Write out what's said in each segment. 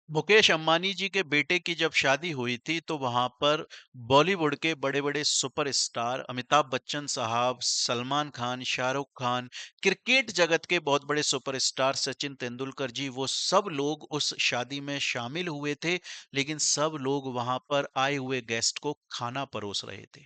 मुकेश अंबानी जी के बेटे की जब शादी हुई थी तो वहां पर बॉलीवुड के बड़े बड़े सुपरस्टार अमिताभ बच्चन साहब, सलमान खान, शाहरुख खान, क्रिकेट जगत के बहुत बड़े सुपरस्टार सचिन तेंदुलकर जी, वो सब लोग उस शादी में शामिल हुए थे। लेकिन सब लोग वहां पर आए हुए गेस्ट को खाना परोस रहे थे।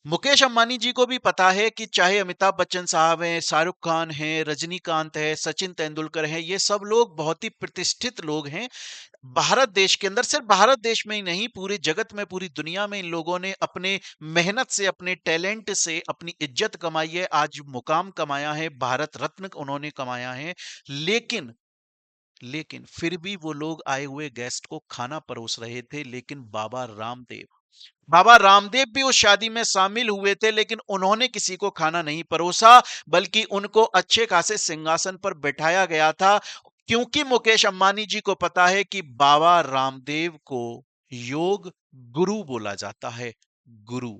मुकेश अंबानी जी को भी पता है कि चाहे अमिताभ बच्चन साहब हैं, शाहरुख खान हैं, रजनीकांत है, सचिन तेंदुलकर हैं, ये सब लोग बहुत ही प्रतिष्ठित लोग हैं भारत देश के अंदर। सिर्फ भारत देश में ही नहीं, पूरे जगत में, पूरी दुनिया में इन लोगों ने अपने मेहनत से, अपने टैलेंट से अपनी इज्जत कमाई है, आज मुकाम कमाया है, भारत रत्न उन्होंने कमाया है। लेकिन लेकिन फिर भी वो लोग आए हुए गेस्ट को खाना परोस रहे थे। लेकिन बाबा रामदेव भी उस शादी में शामिल हुए थे, लेकिन उन्होंने किसी को खाना नहीं परोसा, बल्कि उनको अच्छे खासे सिंहासन पर बैठाया गया था। क्योंकि मुकेश अंबानी जी को पता है कि बाबा रामदेव को योग गुरु बोला जाता है। गुरु,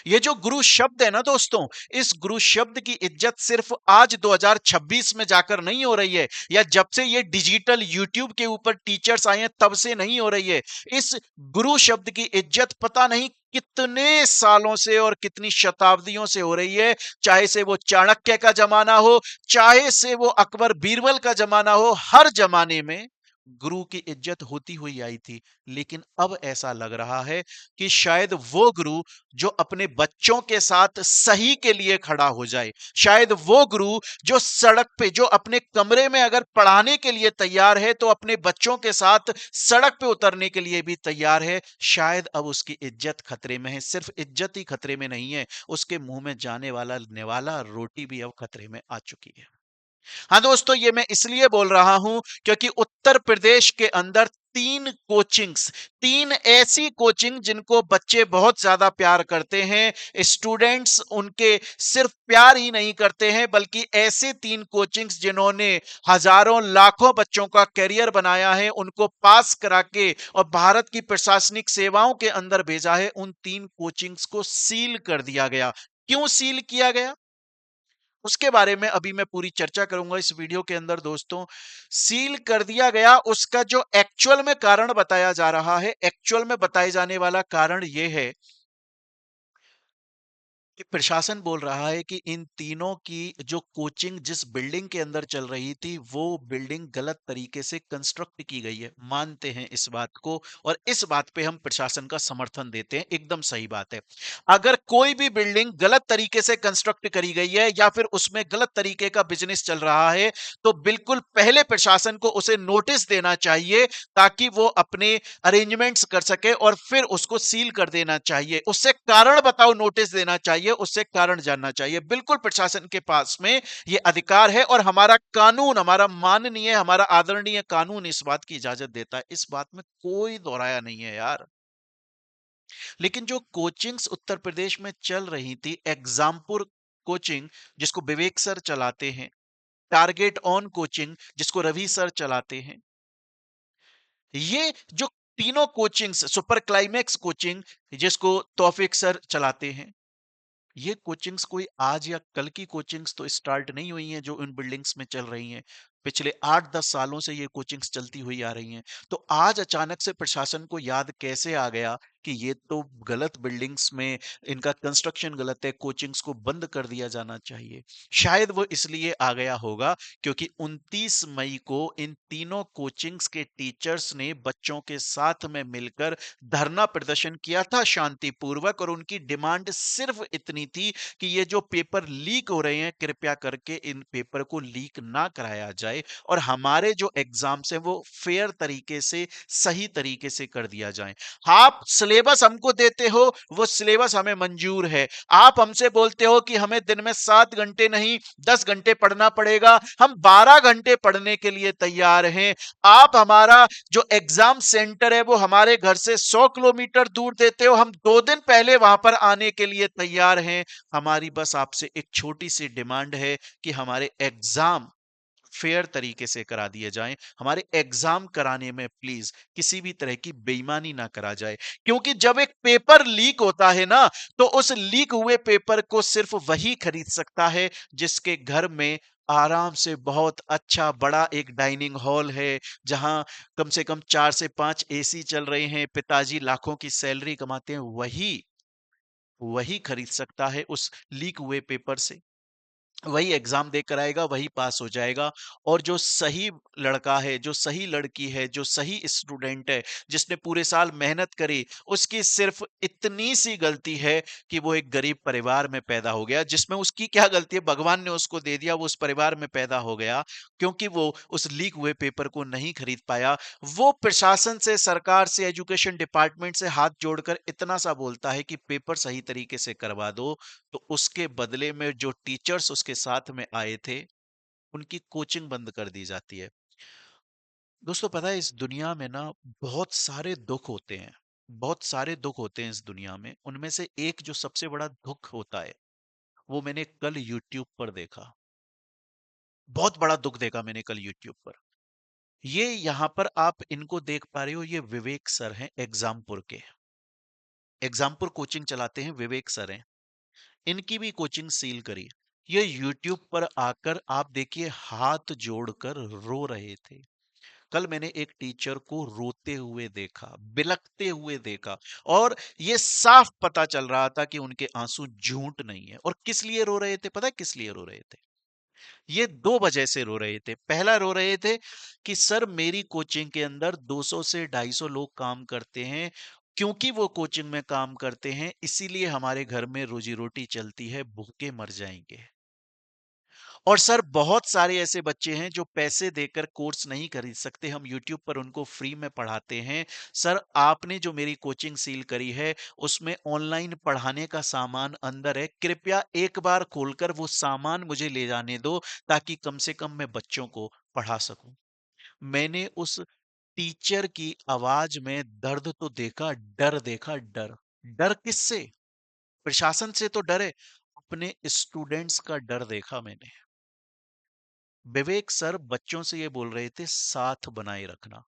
ये जो गुरु शब्द है ना दोस्तों, इस गुरु शब्द की इज्जत सिर्फ आज 2026 में जाकर नहीं हो रही है, या जब से ये डिजिटल यूट्यूब के ऊपर टीचर्स आए हैं तब से नहीं हो रही है। इस गुरु शब्द की इज्जत पता नहीं कितने सालों से और कितनी शताब्दियों से हो रही है। चाहे से वो चाणक्य का जमाना हो, चाहे से वो अकबर बीरबल का जमाना हो, हर जमाने में गुरु की इज्जत होती हुई आई थी। लेकिन अब ऐसा लग रहा है कि शायद वो गुरु जो अपने बच्चों के साथ सही के लिए खड़ा हो जाए, शायद वो गुरु जो सड़क पे, जो अपने कमरे में अगर पढ़ाने के लिए तैयार है तो अपने बच्चों के साथ सड़क पे उतरने के लिए भी तैयार है, शायद अब उसकी इज्जत खतरे में है। सिर्फ इज्जत ही खतरे में नहीं है, उसके मुंह में जाने वाला निवाला रोटी भी अब खतरे में आ चुकी है। हाँ दोस्तों, ये मैं इसलिए बोल रहा हूं क्योंकि उत्तर प्रदेश के अंदर तीन कोचिंग्स, तीन ऐसी कोचिंग जिनको बच्चे बहुत ज्यादा प्यार करते हैं, स्टूडेंट्स उनके सिर्फ प्यार ही नहीं करते हैं, बल्कि ऐसे तीन कोचिंग्स जिन्होंने हजारों लाखों बच्चों का करियर बनाया है, उनको पास करा के और भारत की प्रशासनिक सेवाओं के अंदर भेजा है, उन तीन कोचिंग्स को सील कर दिया गया। क्यों सील किया गया, उसके बारे में अभी मैं पूरी चर्चा करूंगा इस वीडियो के अंदर दोस्तों। सील कर दिया गया, उसका जो एक्चुअल में कारण बताया जा रहा है, एक्चुअल में बताए जाने वाला कारण यह है कि प्रशासन बोल रहा है कि इन तीनों की जो कोचिंग जिस बिल्डिंग के अंदर चल रही थी, वो बिल्डिंग गलत तरीके से कंस्ट्रक्ट की गई है। मानते हैं इस बात को, और इस बात पे हम प्रशासन का समर्थन देते हैं, एकदम सही बात है। अगर कोई भी बिल्डिंग गलत तरीके से कंस्ट्रक्ट करी गई है या फिर उसमें गलत तरीके का बिजनेस चल रहा है, तो बिल्कुल पहले प्रशासन को उसे नोटिस देना चाहिए, ताकि वो अपने अरेंजमेंट्स कर सके और फिर उसको सील कर देना चाहिए। उससे कारण बताओ, नोटिस देना चाहिए, उससे कारण जानना चाहिए। बिल्कुल प्रशासन के पास में ये अधिकार है, और हमारा कानून, हमारा माननीय, हमारा आदरणीय कानून इस बात की इजाजत देता है। इस बात में कोई दोहराया नहीं है यार। लेकिन जो कोचिंग्स उत्तर प्रदेश में चल रही थी, एग्जामपुर कोचिंग जिसको विवेक सर चलाते हैं, टारगेट ऑन कोचिंग जिसको रवि सर चलाते हैं, ये जो तीनों कोचिंग्स, सुपर क्लाइमेक्स कोचिंग जिसको तौफीक सर चलाते हैं, ये कोचिंग्स कोई आज या कल की कोचिंग्स तो स्टार्ट नहीं हुई हैं जो इन बिल्डिंग्स में चल रही हैं। पिछले 8-10 सालों से ये कोचिंग्स चलती हुई आ रही हैं। तो आज अचानक से प्रशासन को याद कैसे आ गया कि ये तो गलत बिल्डिंग्स में इनका कंस्ट्रक्शन गलत है, कोचिंग्स को बंद कर दिया जाना चाहिए। शायद वो इसलिए आ गया होगा क्योंकि 29 मई को इन तीनों कोचिंग्स के टीचर्स ने बच्चों के साथ में मिलकर धरना प्रदर्शन किया था शांतिपूर्वक, और उनकी डिमांड सिर्फ इतनी थी कि ये जो पेपर लीक हो रहे हैं, कृपया करके इन पेपर को लीक ना कराया जाए, और हमारे जो एग्जाम्स हैं वो फेयर तरीके से, सही तरीके से कर दिया जाए। आप सिलेबस हमको देते हो, वो सिलेबस हमें मंजूर है। आप हमसे बोलते हो कि हमें दिन में 7 घंटे नहीं 10 घंटे पढ़ना पड़ेगा, हम 12 घंटे पढ़ने के लिए तैयार हैं। आप हमारा जो एग्जाम सेंटर है वो हमारे घर से 100 किलोमीटर दूर देते हो, हम 2 दिन पहले वहां पर आने के लिए तैयार हैं। हमारी बस आपसे एक छोटी सी डिमांड है कि हमारे एग्जाम फेयर तरीके से करा दिए जाएं, हमारे एग्जाम कराने में प्लीज किसी भी तरह की बेईमानी ना करा जाए। क्योंकि जब एक पेपर लीक होता है ना, तो उस लीक हुए पेपर को सिर्फ वही खरीद सकता है जिसके घर में आराम से बहुत अच्छा बड़ा एक डाइनिंग हॉल है, जहाँ कम से कम 4 से 5 एसी चल रहे हैं, पिताजी लाखों की सैलरी कमाते हैं, वही वही खरीद सकता है उस लीक हुए पेपर से। वही एग्जाम देकर आएगा, वही पास हो जाएगा। और जो सही लड़का है, जो सही लड़की है, जो सही स्टूडेंट है, जिसने पूरे साल मेहनत करी, उसकी सिर्फ इतनी सी गलती है कि वो एक गरीब परिवार में पैदा हो गया। जिसमें उसकी क्या गलती है, भगवान ने उसको दे दिया, वो उस परिवार में पैदा हो गया क्योंकि वो उस लीक हुए पेपर को नहीं खरीद पाया। वो प्रशासन से, सरकार से, एजुकेशन डिपार्टमेंट से हाथ जोड़कर इतना सा बोलता है कि पेपर सही तरीके से करवा दो, तो उसके बदले में जो टीचर्स उसके साथ में आए थे, उनकी कोचिंग बंद कर दी जाती है। दोस्तों, पता है इस दुनिया में ना बहुत सारे दुख होते हैं। बहुत सारे दुख होते हैं इस दुनिया में। उनमें से एक जो सबसे बड़ा दुख होता है, वो मैंने कल यूट्यूब पर देखा। बहुत बड़ा दुख देखा मैंने कल यूट्यूब पर। ये यहाँ पर आप इनको देख पा रहे हो, ये विवेक सर हैं एग्जामपुर के। एग्जामपुर कोचिंग चलाते हैं, विवेक सर हैं। इनकी भी कोचिंग सील करी। ये यूट्यूब पर आकर आप देखिए हाथ जोड़कर रो रहे थे। कल मैंने एक टीचर को रोते हुए देखा, बिलखते हुए देखा, और ये साफ पता चल रहा था कि उनके आंसू झूठ नहीं है। और किस लिए रो रहे थे, पता है किस लिए रो रहे थे? ये दो वजह से रो रहे थे। पहला, रो रहे थे कि सर मेरी कोचिंग के अंदर 200 से 250 लोग काम करते हैं। क्योंकि वो कोचिंग में काम करते हैं, इसीलिए हमारे घर में रोजी रोटी चलती है, भूखे मर जाएंगे। और सर बहुत सारे ऐसे बच्चे हैं जो पैसे देकर कोर्स नहीं खरीद सकते, हम यूट्यूब पर उनको फ्री में पढ़ाते हैं। सर आपने जो मेरी कोचिंग सील करी है, उसमें ऑनलाइन पढ़ाने का सामान अंदर है, कृपया एक बार खोलकर वो सामान मुझे ले जाने दो, ताकि कम से कम मैं बच्चों को पढ़ा सकूं। मैंने उस टीचर की आवाज में दर्द तो देखा, डर देखा, डर। डर किससे? प्रशासन से तो डरे, अपने स्टूडेंट्स का डर देखा मैंने। विवेक सर बच्चों से ये बोल रहे थे, साथ बनाए रखना।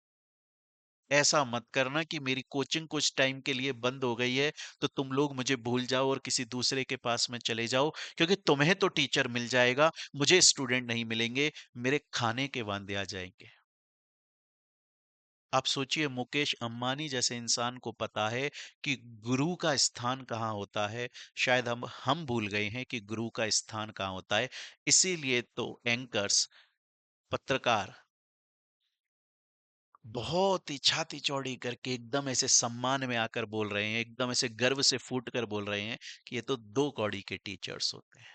ऐसा मत करना कि मेरी कोचिंग कुछ टाइम के लिए बंद हो गई है, तो तुम लोग मुझे भूल जाओ और किसी दूसरे के पास में चले जाओ, क्योंकि तुम्हें तो टीचर मिल जाएगा, मुझे स्टूडेंट नहीं मिलेंगे, मेरे खाने के वांदे आ जाएंगे। आप सोचिए, मुकेश अंबानी जैसे इंसान को पता है कि गुरु का स्थान कहाँ होता है। शायद हम भूल गए हैं कि गुरु का स्थान कहाँ होता है। इसीलिए तो एंकर्स, पत्रकार बहुत ही छाती चौड़ी करके एकदम ऐसे सम्मान में आकर बोल रहे हैं, एकदम ऐसे गर्व से फूट कर बोल रहे हैं कि ये तो 2 कौड़ी के टीचर्स होते हैं।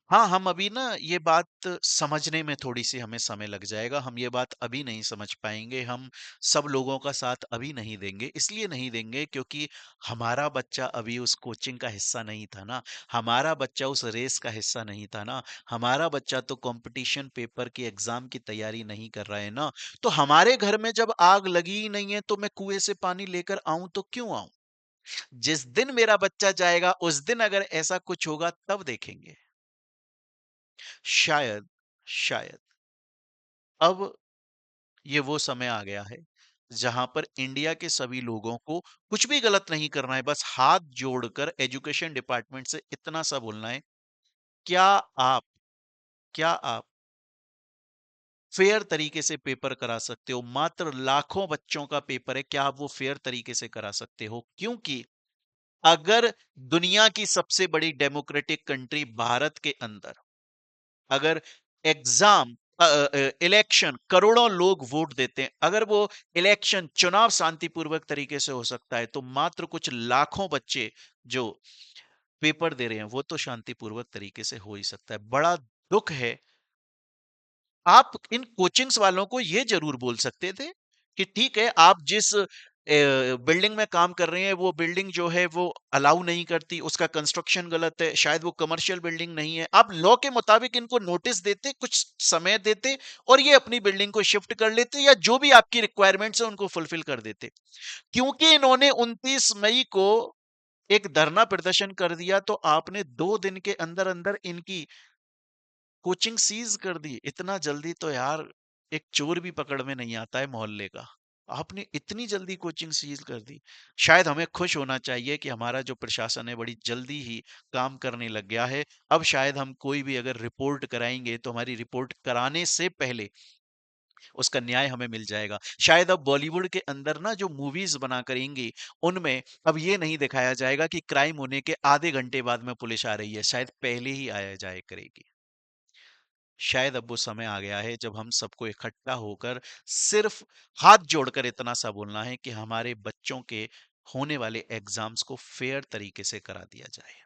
हाँ, हम अभी ना ये बात समझने में थोड़ी-सी हमें समय लग जाएगा। हम ये बात अभी नहीं समझ पाएँगे। हम सब लोगों का साथ अभी नहीं देंगे। इसलिए नहीं देंगे क्योंकि हमारा बच्चा अभी उस कोचिंग का हिस्सा नहीं था ना। हमारा बच्चा उस रेस का हिस्सा नहीं था ना। हमारा बच्चा तो कॉम्पिटिशन पेपर की एग्ज़ाम की तैयारी नहीं कर रहा है ना। तो हमारे घर में जब आग लगी ही नहीं है, तो मैं कुएँ से पानी लेकर आऊँ तो क्यों आऊँ? जिस दिन मेरा बच्चा जाएगा, उस दिन अगर ऐसा कुछ होगा तब देखेंगे। शायद, शायद अब ये वो समय आ गया है जहां पर इंडिया के सभी लोगों को कुछ भी गलत नहीं करना है, बस हाथ जोड़कर एजुकेशन डिपार्टमेंट से इतना सा बोलना है, क्या आप क्या आप फेयर तरीके से पेपर करा सकते हो? मात्र लाखों बच्चों का पेपर है, क्या आप वो फेयर तरीके से करा सकते हो? क्योंकि अगर दुनिया की सबसे बड़ी डेमोक्रेटिक कंट्री भारत के अंदर, अगर एग्जाम इलेक्शन करोड़ों लोग वोट देते हैं, अगर वो इलेक्शन चुनाव शांतिपूर्वक तरीके से हो सकता है, तो मात्र कुछ लाखों बच्चे जो पेपर दे रहे हैं, वो तो शांतिपूर्वक तरीके से हो ही सकता है। बड़ा दुख है। आप इन कोचिंग्स वालों को ये जरूर बोल सकते थे कि ठीक है, आप जिस बिल्डिंग में काम कर रहे हैं, वो बिल्डिंग जो है वो अलाउ नहीं करती, उसका कंस्ट्रक्शन गलत है, शायद वो कमर्शियल बिल्डिंग नहीं है। आप लॉ के मुताबिक इनको नोटिस देते, कुछ समय देते, और ये अपनी बिल्डिंग को शिफ्ट कर लेते, या जो भी आपकी रिक्वायरमेंट्स है उनको फुलफिल कर देते। क्योंकि इन्होंने 29 मई को एक धरना प्रदर्शन कर दिया, तो आपने 2 दिन के अंदर अंदर इनकी कोचिंग सीज कर दी। इतना जल्दी तो यार एक चोर भी पकड़ में नहीं आता है मोहल्ले का। आपने इतनी जल्दी कोचिंग सील कर दी। शायद हमें खुश होना चाहिए कि हमारा जो प्रशासन है बड़ी जल्दी ही काम करने लग गया है। अब शायद हम कोई भी अगर रिपोर्ट कराएँगे तो हमारी रिपोर्ट कराने से पहले उसका न्याय हमें मिल जाएगा। शायद अब बॉलीवुड के अंदर ना जो मूवीज़ बना करेंगी, उनमें अब ये नहीं दिखाया जाएगा कि क्राइम होने के आधे घंटे बाद में पुलिस आ रही है, शायद पहले ही आया जाया करेगी। शायद अब वो समय आ गया है जब हम सबको इकट्ठा होकर सिर्फ हाथ जोड़कर इतना सा बोलना है कि हमारे बच्चों के होने वाले एग्जाम्स को फेयर तरीके से करा दिया जाए।